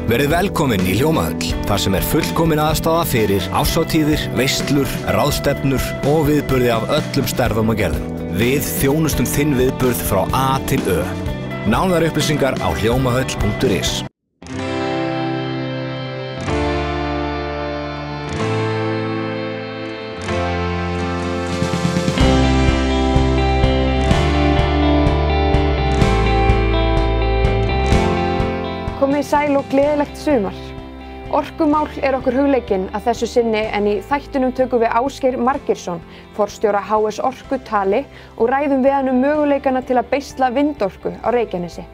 Verið velkomin í Hljómahöll, þar sem fullkomin aðstaða fyrir árshátíðir, veislur, ráðstefnur og viðburði af öllum stærðum og gerðum. Við þjónustum þinn viðburð frá A til Ö. Nánari upplýsingar á hljómahöll.is. Komið sæl og gleðilegt sumar. Orkumál okkur hugleikinn að þessu sinni en í þættinum tökum við Ásgeir Margeirsson, forstjóra HS Orku tali og ræðum við hann möguleikana til að beisla vindorku á Reykjanesi.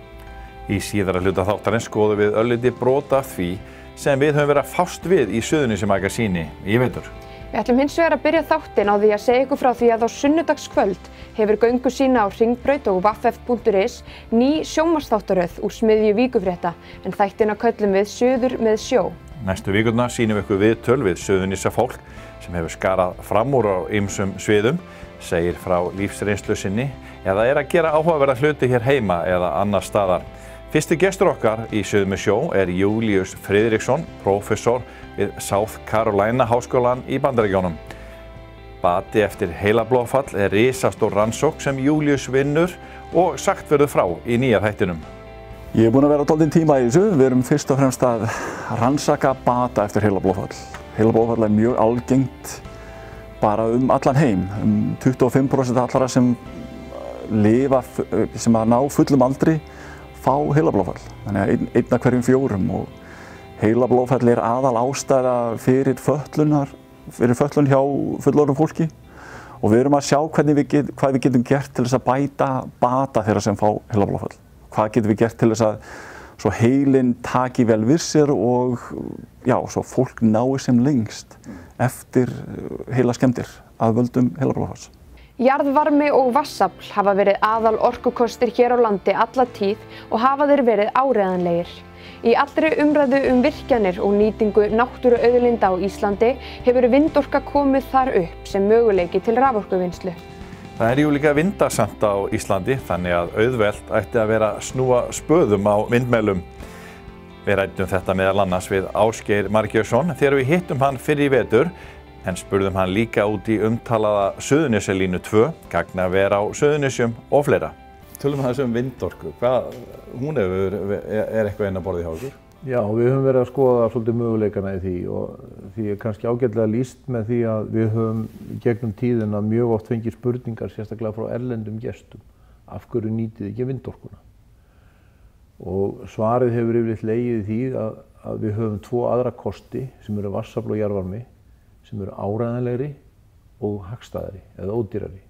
Í síðara hluta þáttarins skoðum við örlítið brot af því sem við höfum verið að fást við í Suðurnesjamagasíni í vetur. Við ætlum hins vegar að byrja þáttinn á því að segja ykkur frá því að á sunnudagskvöld hefur göngu sína á Hringbraut og www.ff.is ný sjónvarpsþáttaröð úr smiðju Víkufrétta en þættina köllum við Suður með sjó. Næstu vikurnar sýnum við ykkur viðtöl við Suðurnesjafólk sem hefur skarað fram úr á ýmsum sviðum, segir frá lífsreynslu sinni eða að gera áhugaverða hluti hér heima eða annar staðar. Fyrsti gestur okkar í Suður með sjó Júlíus Friðriksson, prófessor við South Carolina háskólann í Bandaríkjunum. Bati eftir heilablóðfall risastór rannsókn sem Júlíus vinnur og sagt verður frá í nýja þættinum. Ég búinn að vera dálítinn tíma í þessu. Við erum fyrst og fremst að rannsaka bata eftir heilablóðfall. Heilablóðfall mjög algengt bara allan heim. 25% allra sem lifa, sem að ná fullum aldri fá heilablóðfall. Þannig að einn af hverjum 4 og heilablóðfall aðal ástæða fyrir fötlun hjá fullorðnu fólki og við erum að sjá hvað við getum gert til þess að bæta bata þeirra sem fá heilablóðfall. Hvað getum við gert til þess að svo heilinn taki vel við sér og svo fólk nái sem lengst eftir heilaskemmdir að völdum heilablóðfalls. Jarðvarmi og vatnsafl hafa verið aðal orkukostir hér á landi alla tíð og hafa þeir verið áreiðanlegir. Í allri umræðu virkjanir og nýtingu náttúruauðlinda á Íslandi hefur vindorka komið þar upp sem möguleiki til raforkuvinnslu. Það jú líka vindasamt á Íslandi, þannig að auðvelt ætti að vera að snúa spöðum á vindmælum. Við ræddum þetta meðal annars við Ásgeir Margeirsson þegar við hittum hann fyrr í vetur, en spurðum hann líka út í umtalaða Suðurnesjalínu 2, gagnaver á Suðurnesjum og fleira. Tölum við vindorku. Hún eitthvað inn að borða hjá okkur? Já, við höfum verið að skoða svolítið möguleikana í því og því kannski ágætlega lýst með því að við höfum gegnum tíðina mjög oft fengið spurningar, sérstaklega frá erlendum gestum. Af hverju nýtið ekki vindorkuna? Og svarið hefur yfirleitt legið í því að við höfum 2 aðra kosti sem eru vatnsafl og jarðvarmi sem eru áreiðanlegri og hagstæðari eða ódýrari.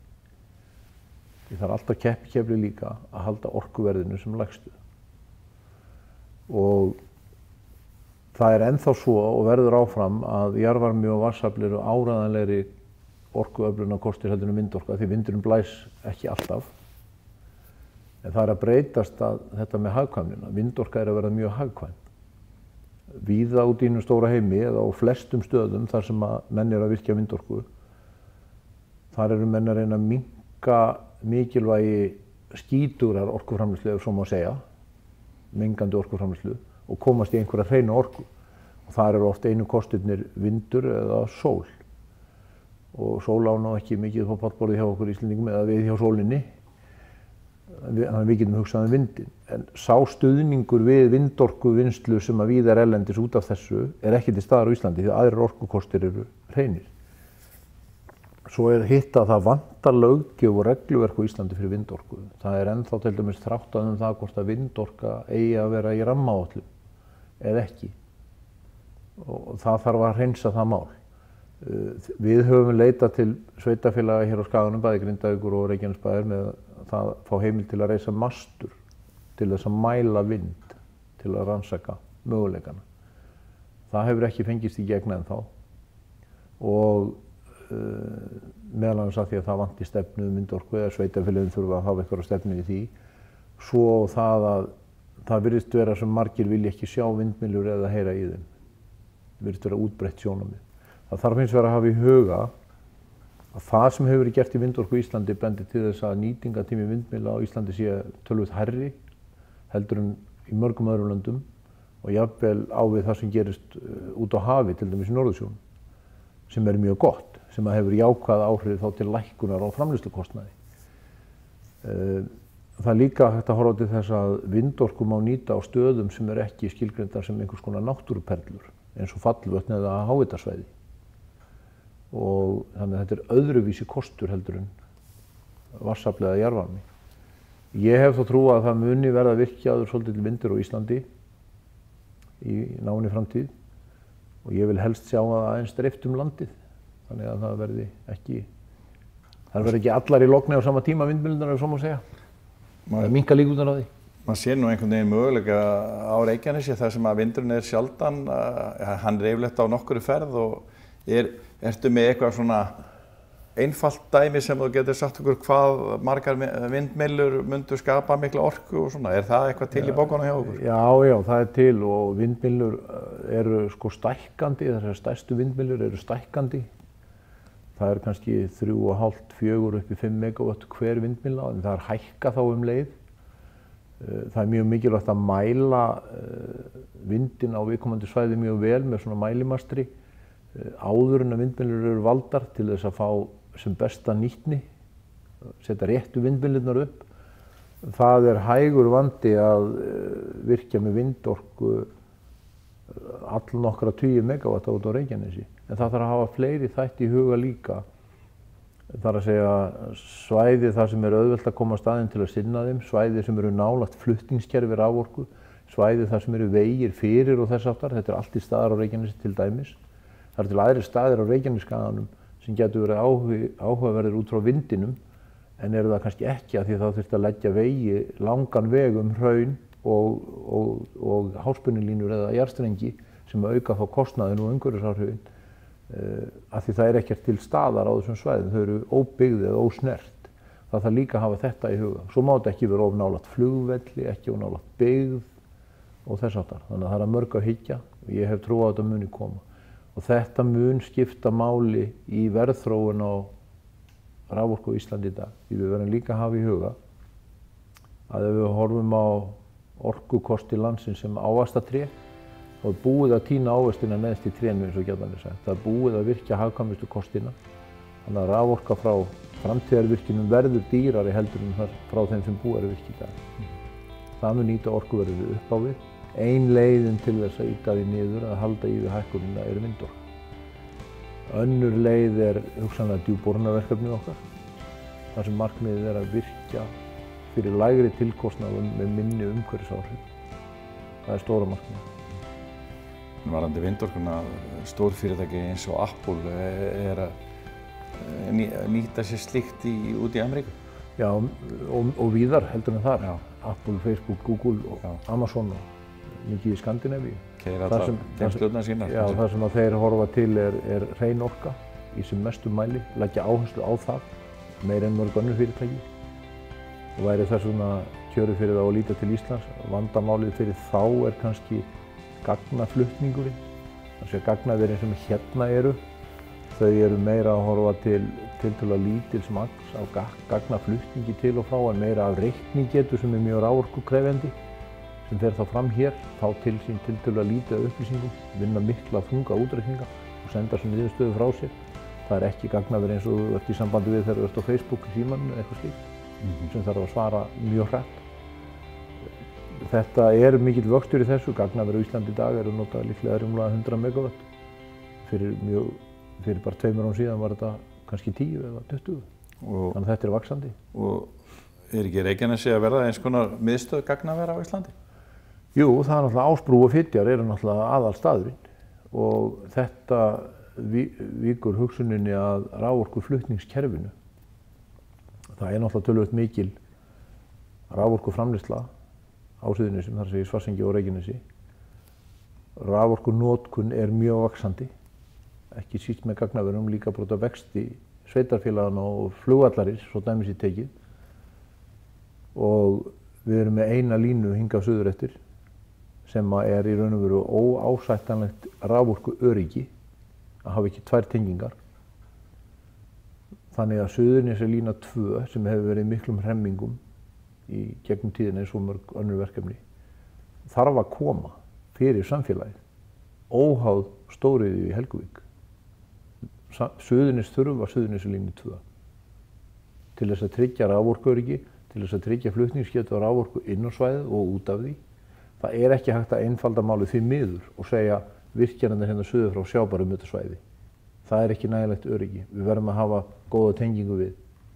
Því það alltaf keppikefli líka að halda orkuverðinu sem lægstu. Og það ennþá svo og verður áfram að jarðvarmi og vatnsafl eru áreiðanlegri orkuöflunarkostir heldur en vindorka því vindurinn blæs ekki alltaf. En það að breytast að þetta með hagkvæmnina. Vindorka að verða mjög hagkvæm. Víða út í stóra heimi eða á flestum stöðum þar sem að menn að virkja vindorku, þar eru menn að reyna að minnka mikilvægi skítugrar orkuframleiðslu, ef svo má segja, mengandi orkuframleiðslu og komast í einhverja hreina orku. Og þar eru oft einu kostirnir vindur eða sól. Og sól á ekki mikið upp á pallborðið hjá okkur Íslendingum eða við hjá sólinni. Þannig að við getum hugsað vindinn. En sá stuðningur við vindorkuvinnslu sem að víða erlendis út af þessu ekki til staðar á Íslandi því að aðrir orkukostir eru hreinir. Svo hitt að það vantar löggjöf og regluverk á Íslandi fyrir vindorku. Það ennþá til dæmis þráttað það hvort að vindorka eigi að vera í rammaáætlun eða ekki. Og það þarf að hreinsa það mál. Við höfum leitað til sveitarfélaga hér á Skaganum, bæði Grindavíkur og Reykjanesbæjar með það fá heimild til að reisa mastur til þess að mæla vind til að rannsaka möguleikana. Það hefur ekki fengist í gegn ennþá og meðal annars að því að það vanti stefnu vindorku eða sveitarfélögin þurfa að hafa eitthvað stefnu í því. Svo það að það virðist vera sem margir vilja ekki sjá vindmyllur eða heyra í þeim. Það virðist vera útbreitt sjónarmið. Það þarf hins vegar að hafa í huga að það sem hefur verið gert í vindorku í Íslandi bendir til þess að nýtingatími vindmylla á Íslandi sé töluvert hærri heldur en í mörgum öðrum löndum og jafnvel á við það sem gerist út á hafi, til dæmis í Norðursjón, sem mjög gott, sem hefur jákvæð áhrif þá til lækkunar á framleiðslukostnaði. Það líka hægt að horfa til þess að vindorku má nýta á stöðum sem ekki skilgreindar sem einhvers konar náttúruperlur, eins og fallvötn eða háhitasvæði. Og þannig að þetta öðruvísi kostur heldur en vatnsafl eða jarðvarmi. Ég hef þó trú að það muni verða virkjaður svolítill vindur á Íslandi í náinni framtíð og ég vil helst sjá það aðeins dreift landið, þannig að það verði ekki allar í logni á sama tíma vindmyllurnar, ef svo má segja. Það minnka líkurnar á því. Man sér nú einhvern veginn möguleika á Reykjanesi þar sem að vindurinn sjaldan, hann yfirleitt á nokkru ferð og ertu með eitthvað svona einfalt dæmi sem þú getur sagt okkur hvað margar vindmyllur myndu skapa mikla orku og svona, það eitthvað til í bókunum hjá okkur? Já, það til og vindmyllur eru sko stækkandi, þessar stærstu vindmyllur eru stækkandi. Það kannski 3,5, 4 upp í 5 megawatt hver vindmylla, en það hækka þá leið. Það mjög mikilvægt að mæla vindinn á viðkomandi svæði mjög vel með svona mælimastri áður en að vindmyllur eru valdar til þess að fá sem besta nýtni, setja réttu vindmyllurnar upp. Það hægur vandi að virkja með vindorku allnokkra 20 megawatt út á Reykjanesi. En það þarf að hafa fleiri þætti í huga líka. Það er að segja svæði þar sem auðvelt að koma staðinn til að sinna þeim, svæði sem eru nálægt flutningskerfi raforku, svæði þar sem eru vegir fyrir og þess aftar. Þetta allt í staðar á Reykjanesi til dæmis. Það til aðrir staðir á Reykjanesskaganum sem getur verið áhugaverðir út frá vindinum, en það kannski ekki af því þá þurfti að leggja vegi langan veg hraun og háspennulínur eða jarðstrengi sem auka þá kostnaðinn og umhverfisáhrifin. Af því það ekkert til staðar á þessum svæðum, þau eru óbyggð eða ósnert. Það þarf líka að hafa þetta í huga. Svo má þetta ekki vera of nálægt flugvelli, ekki of nálægt byggð og þess aftar. Þannig að það mörg að hyggja og ég hef trú á að þetta muni koma. Og þetta mun skipta máli í verðþróun á raforku á Íslandi í dag. Því við verðum líka að hafa í huga að ef við horfum á orkukosti landsins sem ávaxtatré, þá búið að tína ávextina neðst í trénu eins og gjarnan sagt. Það búið að virkja hagkvæmustu kostina. Þannig að raforka frá framtíðarvirkjunum verður dýrari heldur en frá þeim sem búið að virkja í dag. Það mun nýta orkuverðið upp á við. Ein leiðin til þess að ýta því niður að halda í við hækkunina vindorka. Önnur leið hugsanlega djúpborunarverkefnið okkar. þar sem markmiðið að virkja fyrir lægri tilkostnaðum með minni umhverfisáhrif. Það stóra markmiðið. Varðandi vindorkuna, stórfyrirtæki eins og Apple að nýta sér slíkt út í Ameríku? Já, og víðar heldur en þar. Já. Apple, Facebook, Google og Amazon og mikið í Skandinavíu. Keyra allar geymslurnar sínar. Já, það sem að þeir horfa til hrein orka í sem mestum mæli, leggja áherslu á það, meira en mörg önnur fyrirtæki. Og væri þess vegna kjörið fyrir það að líta til Íslands. Vandamálið fyrir þá kannski gagnaflutningurinn. Þannig að gagnaverin sem hérna þau meira að horfa til tiltölulega lítils magns á gagnaflutningi til og frá, en meira af reiknigetu sem mjög raforkukrefjandi, sem fer þá fram hér, fá til sín tiltölulega lítið af upplýsingum, vinna mikla þunga útreikninga og senda svo niðurstöðu frá sér. Það ekki gagnaveri eins og þú ert í sambandi við þegar þú ert á Facebook í símanum eða eitthvað slíkt, sem þarf að svara mjög hratt. Þetta mikill vöxtur í þessu. Gagnaveri á Íslandi í dag notað líklega rúmlega 100 megawatt. Fyrir bara 2 árum síðan var þetta kannski 10 eða 20. Þannig að þetta vaxandi. Og ekki Reykjanesi að verða eins konar miðstöð gagnavera á Íslandi? Jú, það náttúrulega Ásbrú og Fitjar náttúrulega aðalstaðurinn. Og þetta víkur hugsuninni að raforkuflutningskerfinu. Það náttúrulega töluvert mikil raforkuframleiðsla á Suðurnesjum, þar segir Svartsengi og Reykjanesi. Raforkunotkun mjög vaxandi, ekki síst með gagnaverum, líka brota vexti sveitarfélagana og flugvallarins, svo dæmis í tekið. Og við erum með eina línu hingað suður eftir, sem í raun og veru óásættanlegt raforkuöryggi, að hafa ekki 2 tengingar. Þannig að Suðurnesja lína 2, sem hefur verið miklum hremmingum í gegnum tíðina eins og mörg önnur verkefni, þarf að koma. fyrir samfélagið, óháð stóriðju í Helguvík. Suðurnes þurfa Suðurnesjalínu 2 til þess að tryggja raforkuöryggi, til þess að tryggja flutningsgetu á raforku inn á svæðið og út af því. Það er ekki hægt að einfalda málið því miður og segja virkjanirnar hérna suður frá sjá bara þetta svæði. Það er ekki nægilegt öryggi. Við verðum að hafa góða tengingu við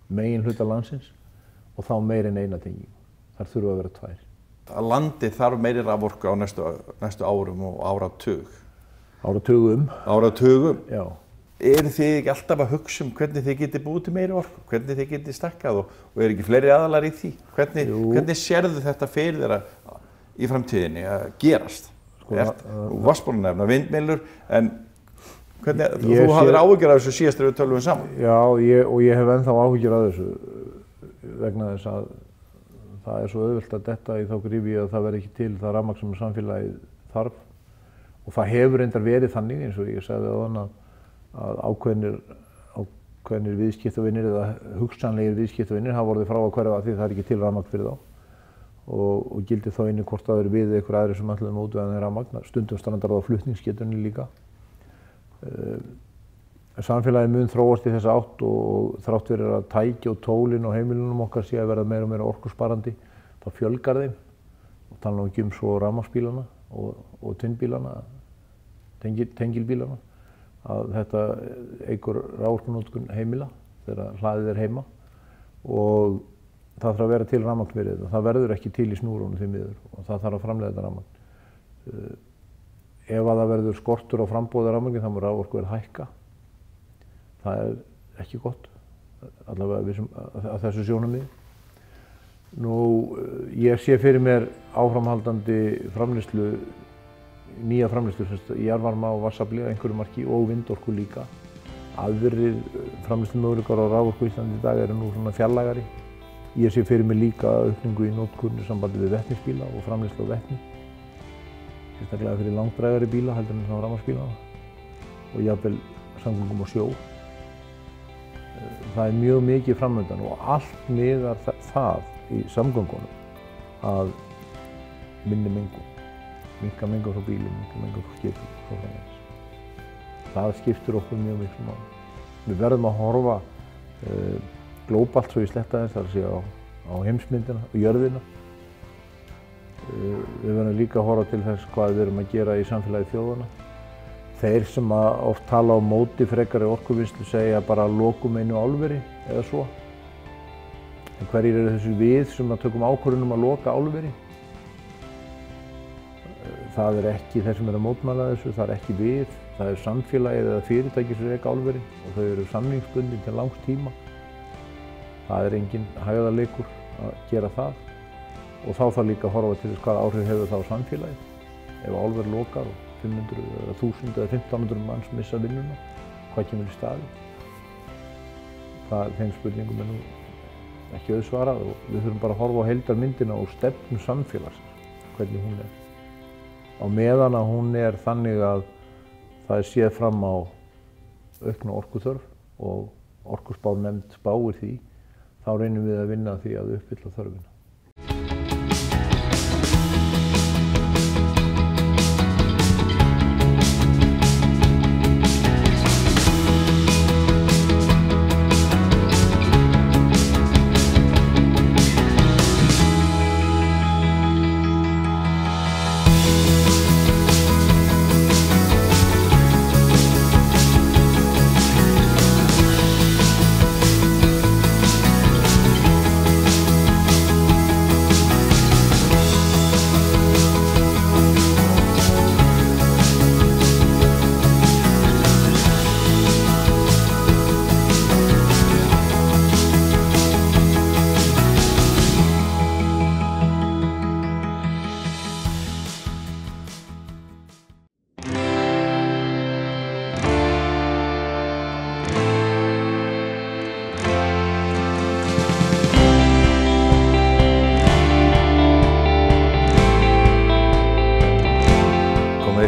megin hluta landsins og þá meir en eina tengingu. Þar þurfa að vera 2. Að landið þarf meiri raforku á næstu árum og áratug. Áratugum? Já. Eru þið ekki alltaf að hugsa hvernig þið getið búið til meiri orku, hvernig þið getið stakkað og ekki fleiri aðalar í því? Hvernig sérðu þetta fyrir þeirra í framtíðinni að gerast? Þú varst búin að nefna vindmyllur, en þú hafðir áhyggjur af þessu síðast þegar við tölum saman. Já, og ég hef ennþá áhyggjur af þessu vegna þess að það er svo auðvelt að detta í þá grífi að það verði ekki til það rafmagn sem samfélagið þarf. Og það hefur reyndar verið þannig, eins og ég sagði áðan, að ákveðnir viðskiptavinir eða hugsanlegir viðskiptavinir hafa orðið frá að hverfa því það er ekki til rafmagn fyrir þá og gildi þá inni hvort það eru við einhver aðri sem ætluðum að útvega þeim rafmagn. Stundum strandar það á flutningsgetunni líka. Samfélagið mun þróast í þessa átt og þrátt fyrir að tæki og tólin og heimilunum okkar sé að verða meira og meira orkusparandi, þá fjölgar þeim og tala nú ekki svo rafmagnsbílana og tvinnbílana, tengilbílana. Að þetta eykur raforkunotkun heimila þegar hlaðið er heima og það þarf að vera til rafmagn fyrir þetta. Það verður ekki til í snúrunum því miður og það þarf að framleiða þetta rafmagn. Ef að það verður skortur á framboði rafmagni þá mun raforku verða hækka. Það er ekki gott, allavega að þessu sjónarmiði. Ég sé fyrir mér áframhaldandi framleiðslu, nýja framleiðslu, jarðvarma og vatnsafli að einhverju marki og vindorku líka. Aðrir framleiðslumöguleikar á raforku í Íslandi í dag eru nú svona fjarlægari. Ég sé fyrir mig líka aukningu í notkun í sambandi við vetnisbíla og framleiðslu á vetni. Sérstaklega fyrir langdrægari bíla heldur en rafmagnsbílana og jafnvel samgöngum á sjó. Það er mjög mikið framöndan og allt miðar það í samgöngunum að minni mengun. Minnka mengun frá bílum, minnka mengun frá skipum og svo framvegis. Það skiptir okkur mjög miklu máli. Við verðum að horfa glóbalt svo í sletta þess, það er að segja á heimsmyndina og jörðina. Við verðum líka að horfa til þess hvað við erum að gera í samfélagi þjóðanna. Þeir sem oft tala á móti frekari orkuvinnslu segja bara lokum einu álveri eða svo. En hverjir eru þessi við sem að tökum ákvörðun að loka álveri? Það er ekki þeir sem eru að mótmæla þessu, það er ekki við, það er samfélagið eða fyrirtæki sem reka álverin og þau eru samningsbundin til langs tíma. Það er engin hægðarleikur að gera það og þá þarf líka að horfa til þess hvaða áhrif hefur það á samfélagið. Ef álver lokar og 500 eða 1000 eða 1500 manns missa vinnuna, hvað kemur í staðinn? Þeim spurningum er nú ekki auðsvarað og við þurfum bara að horfa á heildarmyndina og stefnu samfélagsins, hvernig hún er. Á meðan að hún er þannig að það er séð fram á aukna orkuþörf og orkuspárnefnd spáir því, þá reynum við að vinna því að uppfylla þörfina.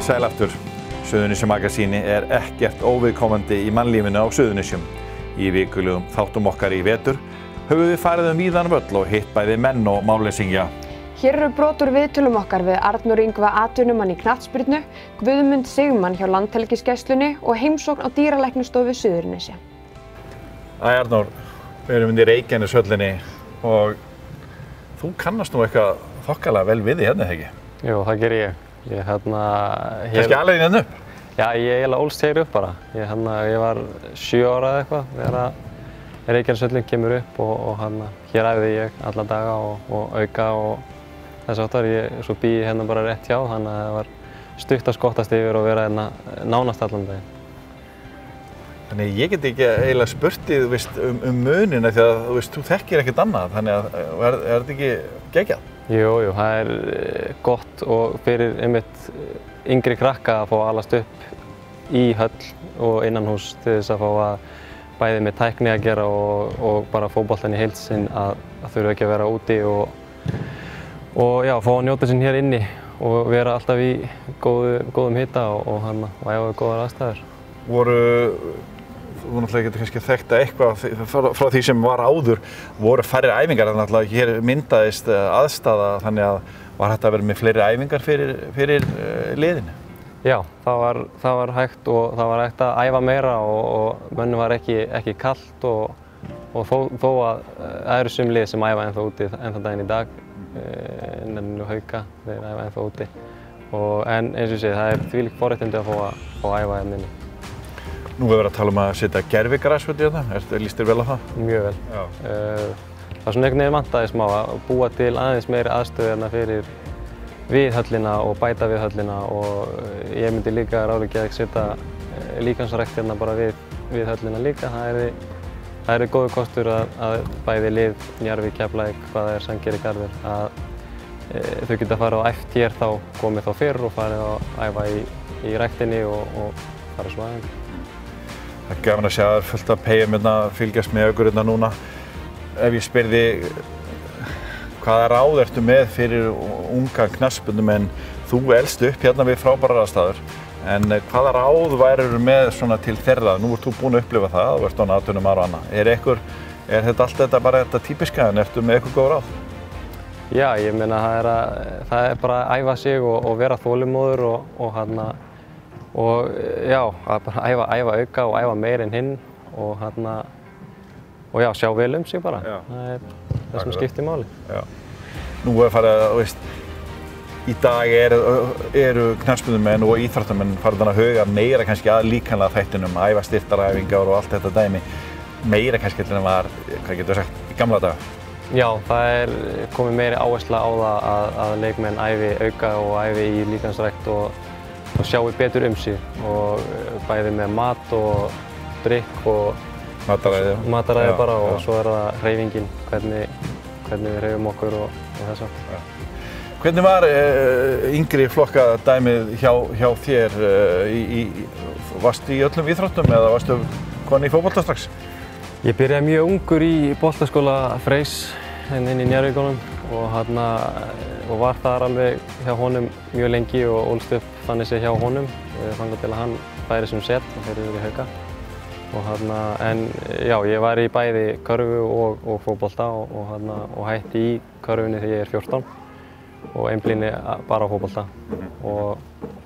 Sæl aftur. Suðurnesjamagasíni er ekkert óviðkomandi í mannlífinu á Suðurnesjum. Í vikulegum þáttum okkar í vetur höfum við farið víðan völl og hitt bæði menn og málleysinga. Hér eru brot úr viðtölum okkar við Arnór Ingva atvinnumann í knattspyrnu, Guðmund Sigmann hjá Landhelgisgæslunni og heimsókn á dýralæknastofu Suðurnesja. Arnór, við erum inn í Reykjaneshöllinni og þú kannast nú eitthvað þokkalega vel við hérna, ekki? Jú, það ger ég. Kannski alveg hérna upp? Já, ég eiginlega ólst hér upp bara. Ég var 7 ára eða eitthvað þegar Reykjaneshöllin kemur upp og hér æfði ég alla daga og auka og þess aftar. Svo bý ég hérna bara rétt hjá, þannig að það var stutt að skottast yfir og vera hérna nánast allan daginn. Þannig ég get ekki eiginlega spurt þig munina því að þú þekkir ekkert annað, þannig að er þetta ekki geggjað? Jú, það er gott og fyrir einmitt yngri krakka að fá að alast upp í höll og innanhús til þess að fá að bæði með tækni að gera og bara fótboltann í heild sinn að þurfa ekki að vera úti og já, fá að njóta sín hér inni og vera alltaf í góðum hita og æfa við góðar aðstæður. Þú náttúrulega getur kannski þekkt eitthvað frá því sem var áður, voru færri æfingar, þannig að hér myndaðist aðstaða, þannig að var hægt að vera með fleiri æfingar fyrir liðinu? Já, það var hægt og það var hægt að æfa meira og mönnum var ekki kalt og þó að það eru sum lið sem æfa ennþá úti ennþá daginn í dag, Nenninu Hauka, þeir æfa ennþá úti. En eins og ég segi, það er þvílík forréttindi að fá að æfa hérna inni. Nú hefur verið að tala um að setja gervigrasvöll í þetta, líst þér vel á það? Mjög vel. Það var svona einhvern veginn vantaði smá að búa til aðeins meiri aðstöðu hérna fyrir við höllina og bæta við höllina og ég myndi líka ráðleggja að setja líkamsrækt hérna bara við höllina líka. Það er góður kostur að bæði lið, Njarðvík, Keflavík, hvað það er, Sandgerði, Garður, að þau geta farið á æft hér þá, komið þá fyrr og farið að æfa í ræktinni og fara svo aðeins. Það er gaman að sjá þér fullt af peyjum hérna að fylgjast með okkur hérna núna. Ef ég spyrði hvaða ráð ertu með fyrir unga knattspyrnumenn, þú elst upp hérna við frábærar aðstæður, en hvaða ráð værirðu með svona til þeirra? Nú ert þú búinn að upplifa það, þú ert án atvinnum og annað. Er þetta allt þetta bara þetta típiska, en ertu með eitthvað góð ráð? Já, ég meina það er bara að æfa sig og vera þolinmóður og já, að bara æfa auka og æfa meir en hinn og já, sjá vel um sig bara. Það er það sem skiptir máli. Já. Nú er farið að, í dag eru knattspyrnumenn og íþróttamenn farið að huga meira kannski að líkamlega þættinum, æfa styrktaræfingar og allt þetta dæmi. Meira kannski en var, hvað getur sagt, í gamla daga? Já, það er komið meiri áhersla á það að leikmenn æfi auka og æfi í líkamsrækt og sjáu betur um sig og bæði með mat og drykk og mataræði bara og svo er það hreyfingin, hvernig við hreyfum okkur og þess að. Hvernig var yngri flokka dæmið hjá þér? Varstu í öllum íþróttum eða varstu komin í fótbolta strax? Ég byrjaði mjög ungur í boltaskóla Freys inn í Njarðvíkunum og var þar alveg hjá honum mjög lengi og ólst upp þannig séð hjá honum þangað til að hann færi sem set og fyrir yfir í Hauka. En já, ég var í bæði körfu og fótbolta og hætti í körfunni þegar ég er 14 og einblíni bara á fótbolta. Og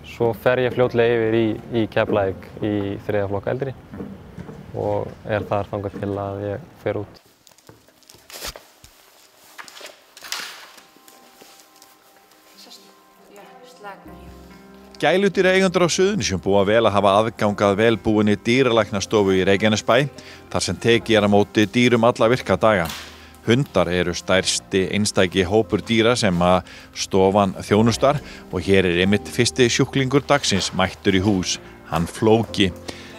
svo fer ég fljótlega yfir í Keflavík í 3. flokk eldri og er þar þangað til að ég fer út. Gæludýra eigendur á Suðurnesjum búa vel að hafa aðgang að velbúinni dýralæknastofu í Reykjanesbæ þar sem tekið á móti dýrum alla virka daga. Hundar eru stærsti einstæki hópur dýra sem að stofan þjónustar og hér er einmitt fyrsti sjúklingur dagsins mættur í hús, hann Flóki,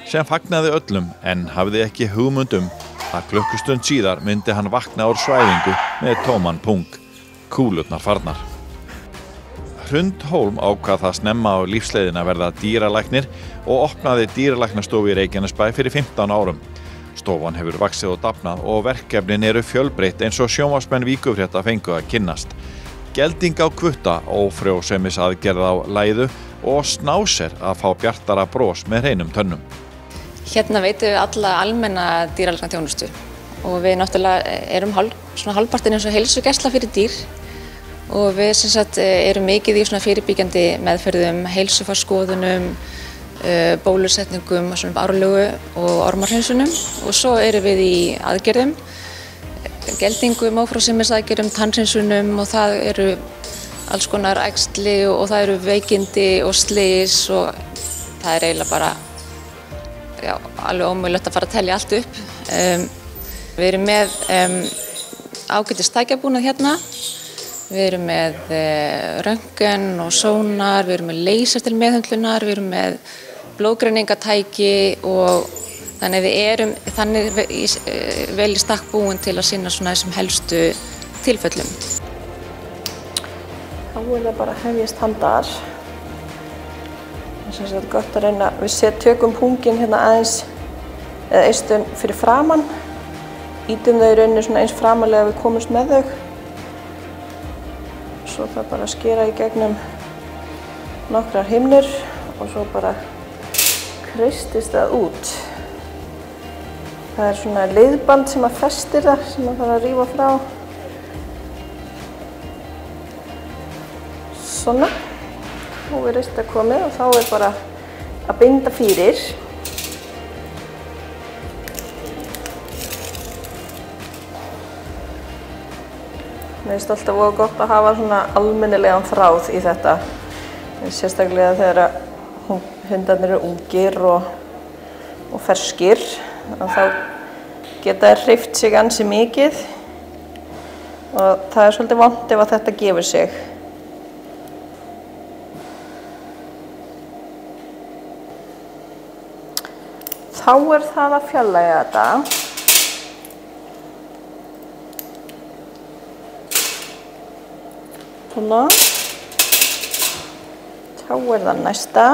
sem fagnaði öllum en hafði ekki hugmyndum að klukkustund síðar myndi hann vakna úr svæfingu með tóman pung, kúlurnar farnar. Hrund Hólm ákvað það snemma á lífsleiðina að verða dýralæknir og opnaði dýralæknastofu í Reykjanesbæ fyrir 15 árum. Stofan hefur vaxið og dafnað og verkefnin eru fjölbreytt eins og sjónvarpsmenn Víkurfrétta fengu að kynnast. Gelding á kvutta, ófrjósemis aðgerð á læðu og snáser að fá bjartara bros með hreinum tönnum. Hérna veitum við alla almenna dýralæknaþjónustu og við náttúrulega erum hálfpartinn eins og heilsugæsla fyrir dýr og við sem sagt erum mikið í svona fyrirbyggjandi meðferðum, heilsufarsskoðunum, bólusetningum, svona árlegu og ormahreinsunum og svo erum við í aðgerðum, geldingum, ófrjósemisaðgerðum, tannhreinsunum og það eru alls konar æxli og það eru veikindi og slys og það er eiginlega bara alveg ómögulegt að fara að telja allt upp. Við erum með ágætis tækjabúnað hérna. Við erum með röntgen og sónar, við erum með laser til meðhöndlunar, við erum með blóðgreiningatæki og þannig við erum vel í stakk búin til að sinna svona þessum helstu tilfellum. Þá er það bara að hefjast handar. Það er gott að reyna, við tökum punginn hérna aðeins eða eistun fyrir framann, ítum þau í rauninni svona eins framarlega við komumst með þau. Svo það bara að skera í gegnum nokkrar himnur og svo bara kreistist það út. Það er svona liðband sem að festir það, sem að fara að rífa frá. Svona. Og við reist að komið og þá er bara að binda fyrir. Mér finnst alltaf voða gott að hafa svona almennilegan þráð í þetta. Sérstaklega þegar hundarnir eru ungir og ferskir. Þá geta þeir hreyft sig ansi mikið og það er svolítið vont ef að þetta gefur sig. Þá er það að fjarlægja þetta. Svona. Þá er það næsta.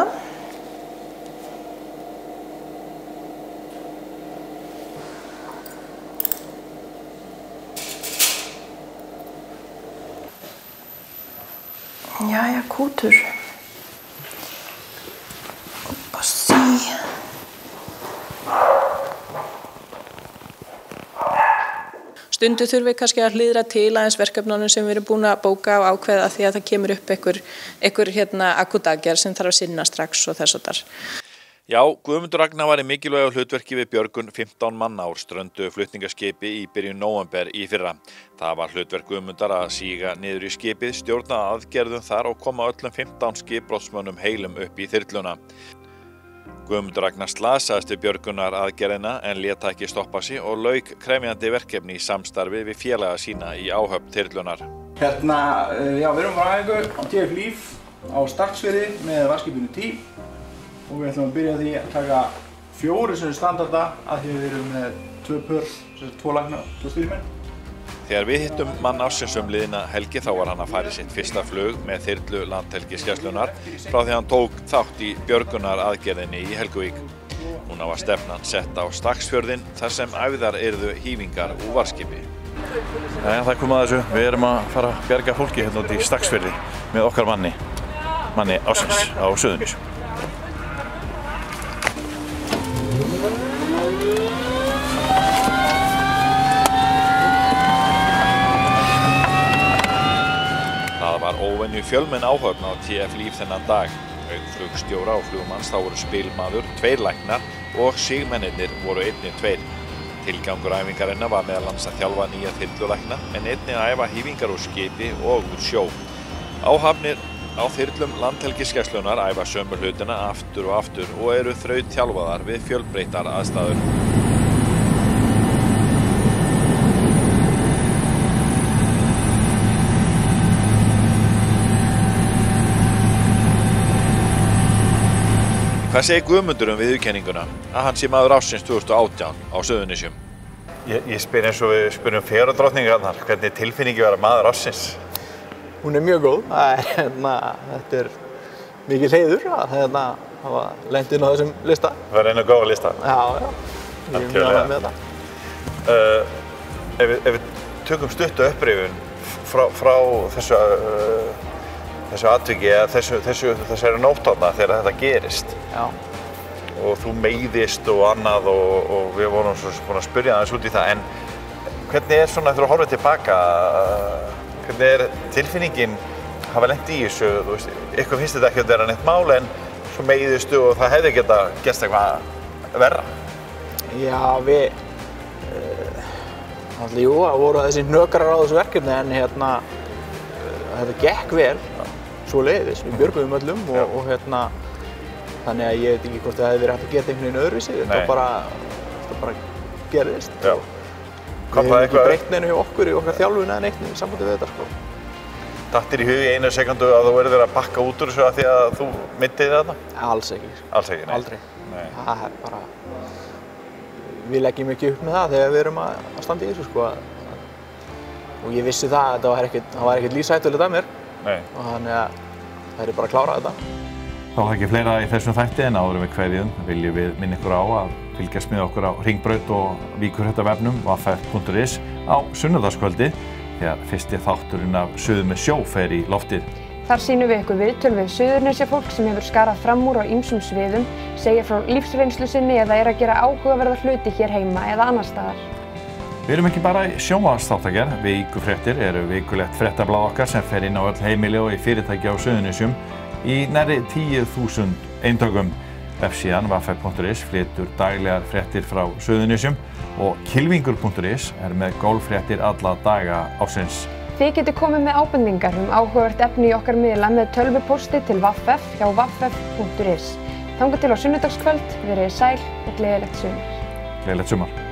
Jæja, kútur. Oppa sí. Stundu þurfum við kannski að hliðra til aðeins verkefnunum sem við erum búin að bóka og ákveða því að það kemur upp einhver akút aðgerð sem þarf að sinna strax og þess og þar. Já, Guðmundur Ragnar var í mikilvægu hlutverki við björgun 15 manna úr ströndu flutningaskipi í byrjun nóvember í fyrra. Það var hlutverk Guðmundar að síga niður í skipið, stjórna aðgerðum þar og koma öllum 15 skipbrotsmönnum heilum upp í þyrluna. Guðmundur Ragnar slasaðist við björgunar aðgerðina en lét ekki stoppa sig og lauk krefjandi verkefni í samstarfi við félaga sína í áhöfn þyrlunar. Hérna, já, við erum frá æfingu á TF Líf á Stakksfirði með varðskipinu Tí og við ætlum að byrja því að taka 4 sem er standarda að því við erum með 2 pör, 2 lækna, 2 stýrimenn. Þegar við hittum mann ársins liðna helgi þá var hann að fara í sitt fyrsta flug með þyrlu Landhelgisgæslunnar frá því hann tók þátt í björgunar aðgerðinni í Helguvík. Núna var stefnan sett á Stakksfjörðinn þar sem æfðar yrðu hífingar úr varðskipi. Það kom að þessu, við erum að fara að bjarga fólki hérna út í Stakksfjörði með okkar manni ársins á Suðurnes. Óvenju fjölmenn áhöfn á TF Líf þennan dag. Auk flugstjóra og flugmanns þá voru spilmaður, 2 læknar og sigmennirnir voru einnig 2. Tilgangur æfingarinnar var meðal annars að þjálfa nýja þyrlulækna en einnig að æfa hífingar úr skipi og úr sjó. Áhafnir á þyrlum Landhelgisgæslunnar æfa sömu hlutina aftur og eru þrautþjálfaðar við fjölbreyttar aðstæður. Hvað segir Guðmundur viðurkenninguna að hann sé maður ársins 2018 á Suðurnesjum? Ég spyr eins og við spyrjum fegurðardrottningarnar, hvernig tilfinningi vera maður ársins? Hún er mjög góð. Þetta er mikil heiður að hafa lent inn á þessum lista. Það er einu góða lista? Já. Ég er mjög ánægður með þetta. Ef við tökum stuttu upprifjun frá þessu atviki eða þessari nótt þarna þegar þetta gerist. Já. Og þú meiðist og annað og við vorum svo búin að spyrja aðeins út í það en hvernig svona eftir að horfa tilbaka Hvernig tilfinningin hafa lent í þessu? Þú veist, ykkur finnst þetta ekki að vera neitt mál en svo meiðistu og það hefði geta gerst eitthvað verra. Já, við, jú, það voru þessi hnökrar á þessu verkefni en þetta gekk vel, svoleiðis. Við björguðum öllum og þannig að ég veit ekki hvort það hefði verið hægt að gera einhvern veginn öðruvísi. Þetta bara gerðist. Já. Við hefum ekki breytt neinu hjá okkur í okkar þjálfun eða neitt í sambandi við þetta, sko. Datt þér í hug í einu sekundu að þú verður að bakka út úr þessu af því að þú myndir þetta? Alls ekki. Alls ekki, nei. Aldrei. Nei. Það er bara, við leggjum ekki upp með það þegar við erum að standa í þessu, sko. Og ég vissi það að það var ekkert lífshættulegt af mér. Nei. Og þannig að það er bara að klára þetta. Þá er ekki fleira í þessum þætti en áður en við kveðjum viljum við minna ykkur á að fylgjast með okkur á Hringbraut og Víkurhöftavefnum www.vff.is á sunnudagskvöldi þegar fyrsti þátturinn af Suður með sjó fer í loftið. Þar sýnum við ykkur viðtöl við Suðurnesjafólk sem hefur skarað fram úr á ýmsum sviðum, segir frá lífsreynslu sinni eða er að gera áhugaverða hluti hér heima eða annars staðar. Við erum ekki bara í sjónvarpsþáttagerð, Víkurfréttir eru vikulegt fréttablað okkar sem fer inn á öll heimili og í fyrirtæki á Suðurnesjum í nærri 10.000 eintökum. Vefsíðan vff.is flytur daglegar fréttir frá Suðurnesjum og kylfingur.is er með golffréttir alla daga ársins. Þið getið komið með ábendingar áhugavert efni í okkar miðla með tölvupósti til VFF hjá vff.is. Þangað til á sunnudagskvöld, verið sæl og gleðilegt sumar. Gleðilegt sumar.